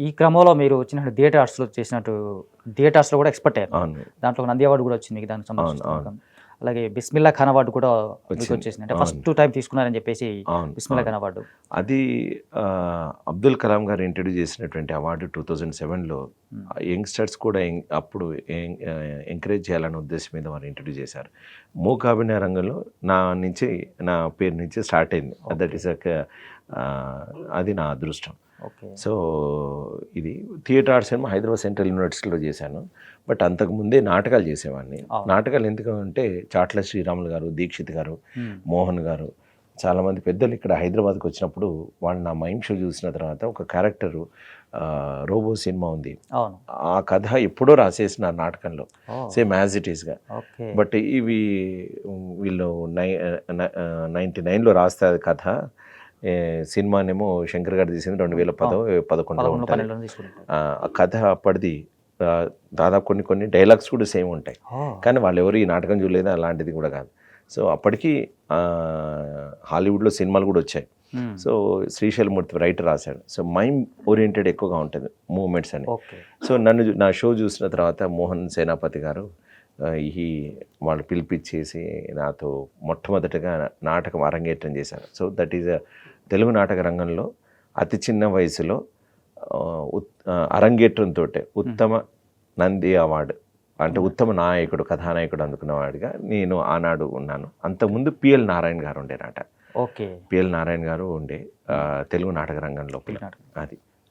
ఈ క్రమంలో మీరు వచ్చినట్టు థియేటర్ ఆర్ట్స్లో చేసినట్టు థియేటర్ ఆర్ట్స్లో కూడా ఎక్స్పర్ట్ అయ్యారు. అవును. దాంట్లో నంది అవార్డు కూడా వచ్చింది మీకు దానికి అవును. సంబంధించిన. అలాగే బిస్మిల్లా ఖాన్ అవార్డు కూడా మీకు వచ్చింది. వచ్చేసింది. అంటే అవును. ఫస్ట్ టైం తీసుకున్నారని చెప్పేసి అవును. బిస్మిల్లా అవును. ఖాన్ అవార్డు. అది అబ్దుల్ కలాం గారు ఇంట్రడ్యూస్ చేసినటువంటి అవార్డు 2007లో హ్మ్. యంగ్స్టర్స్ కూడా అప్పుడు ఎంకరేజ్ చేయాలనే ఉద్దేశం మీద వారు ఇంట్రడ్యూస్ చేశారు. మూకాభినయ రంగంలో నా పేరు నుంచి స్టార్ట్ అయింది. దట్ ఈస్ అది నా అదృష్టం. ఓకే. సో ఇది థియేటర్ ఆర్ట్స్ ఏమో హైదరాబాద్ సెంట్రల్ యూనివర్సిటీలో చేశాను. బట్ అంతకుముందే నాటకాలు చేసేవాడిని. అవును. నాటకాలు ఎందుకంటే చాట్ల శ్రీరాములు గారు, దీక్షిత్ గారు, మోహన్ గారు, చాలామంది పెద్దలు ఇక్కడ హైదరాబాద్కి వచ్చినప్పుడు వాళ్ళు నా మైండ్ షో చూసిన తర్వాత ఒక క్యారెక్టరు రోబో సినిమా ఉంది. అవును. ఆ కథ ఎప్పుడో రాసేసిన నాటకంలో సేమ్ యాజ్ ఇట్ ఈస్గా. ఓకే. బట్ ఇవి వీళ్ళు 99లో రాస్తే అది కథ. సినిమానేమో శంకర్ గారు తీసింది 2010-11లో ఉంటుంది. 11 తీసుకుంటారు. ఆ కథ అప్పటిది. దాదాపు కొన్ని డైలాగ్స్ కూడా సేమ్ ఉంటాయి. కానీ వాళ్ళు ఎవరు ఈ నాటకం చూడలేదు, అలాంటిది కూడా కాదు. సో అప్పటికి హాలీవుడ్లో సినిమాలు కూడా వచ్చాయి. సో శ్రీశైలమూర్తి రైటర్ రాశాడు. సో మైండ్ ఓరియంటెడ్ ఎక్కువగా ఉంటుంది మూమెంట్స్ అని. ఓకే. సో నా షో చూసిన తర్వాత మోహన్ సేనాపతి గారు వాళ్ళు పిలిపించేసి నాతో మొట్టమొదటిగా నాటకం అరంగేట్రం చేశారు. సో దట్ ఈజ్ తెలుగు నాటక రంగంలో అతి చిన్న వయసులో అరంగేట్రంతో ఉత్తమ నంది అవార్డు అంటే ఉత్తమ నాయకుడు, కథానాయకుడు అందుకున్నవాడిగా నేను ఆనాడు ఉన్నాను. అంతకుముందు పిఎల్ నారాయణ గారు ఉండేనట. ఓకే. పిఎల్ నారాయణ గారు ఉండే తెలుగు నాటక రంగంలో అది.